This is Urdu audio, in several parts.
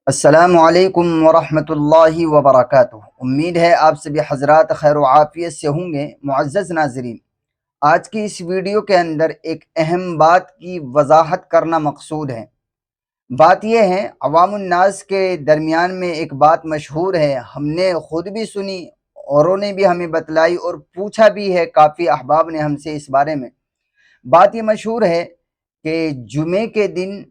السلام علیکم ورحمۃ اللہ وبرکاتہ۔ امید ہے آپ سبھی حضرات خیر و عافیت سے ہوں گے۔ معزز ناظرین، آج کی اس ویڈیو کے اندر ایک اہم بات کی وضاحت کرنا مقصود ہے۔ بات یہ ہے، عوام الناس کے درمیان میں ایک بات مشہور ہے، ہم نے خود بھی سنی، اوروں نے بھی ہمیں بتلائی اور پوچھا بھی ہے، کافی احباب نے ہم سے اس بارے میں۔ بات یہ مشہور ہے کہ جمعے کے دن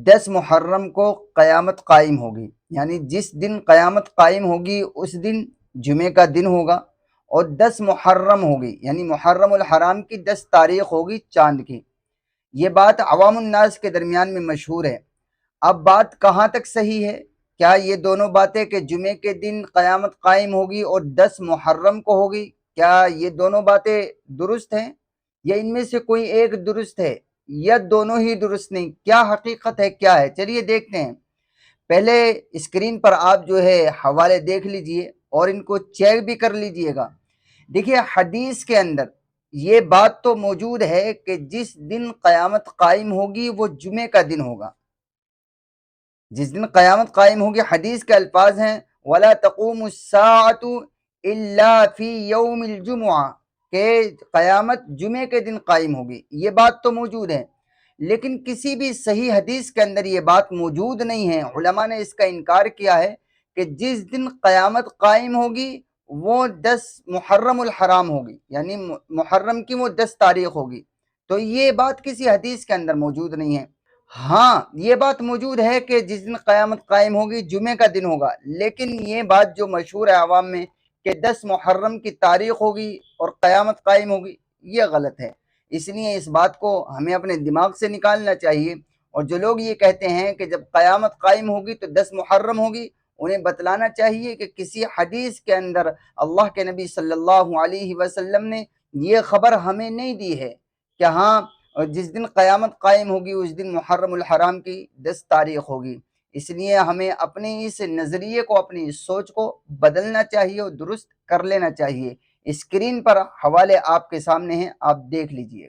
10 محرم کو قیامت قائم ہوگی، یعنی جس دن قیامت قائم ہوگی اس دن جمعے کا دن ہوگا، اور 10 محرم ہوگی، یعنی محرم الحرام کی 10 تاریخ ہوگی چاند کی۔ یہ بات عوام الناس کے درمیان میں مشہور ہے۔ اب بات کہاں تک صحیح ہے؟ کیا یہ دونوں باتیں کہ جمعے کے دن قیامت قائم ہوگی اور 10 محرم کو ہوگی، کیا یہ دونوں باتیں درست ہیں، یا ان میں سے کوئی ایک درست ہے، یا دونوں ہی درست نہیں؟ کیا حقیقت ہے، کیا ہے؟ چلیے دیکھتے ہیں۔ پہلے اسکرین پر آپ جو ہے حوالے دیکھ لیجئے اور ان کو چیک بھی کر لیجئے گا۔ دیکھیے، حدیث کے اندر یہ بات تو موجود ہے کہ جس دن قیامت قائم ہوگی وہ جمعے کا دن ہوگا۔ جس دن قیامت قائم ہوگی، حدیث کے الفاظ ہیں وَلَا تَقُومُ السَّاعَةُ إِلَّا فِي يَوْمِ الْجُمُعَةِ، کہ قیامت جمعے کے دن قائم ہوگی۔ یہ بات تو موجود ہے، لیکن کسی بھی صحیح حدیث کے اندر یہ بات موجود نہیں ہے۔ علماء نے اس کا انکار کیا ہے کہ جس دن قیامت قائم ہوگی وہ 10 محرم الحرام ہوگی، یعنی محرم کی وہ 10 تاریخ ہوگی۔ تو یہ بات کسی حدیث کے اندر موجود نہیں ہے۔ ہاں، یہ بات موجود ہے کہ جس دن قیامت قائم ہوگی جمعے کا دن ہوگا، لیکن یہ بات جو مشہور ہے عوام میں کہ 10 محرم کی تاریخ ہوگی اور قیامت قائم ہوگی، یہ غلط ہے۔ اس لیے اس بات کو ہمیں اپنے دماغ سے نکالنا چاہیے، اور جو لوگ یہ کہتے ہیں کہ جب قیامت قائم ہوگی تو 10 محرم ہوگی، انہیں بتلانا چاہیے کہ کسی حدیث کے اندر اللہ کے نبی صلی اللہ علیہ وسلم نے یہ خبر ہمیں نہیں دی ہے کہ ہاں جس دن قیامت قائم ہوگی اس دن محرم الحرام کی 10 تاریخ ہوگی۔ اس لیے ہمیں اپنے اس نظریے کو، اپنی اس سوچ کو بدلنا چاہیے اور درست کر لینا چاہیے۔ اسکرین پر حوالے آپ کے سامنے ہیں، آپ دیکھ لیجئے۔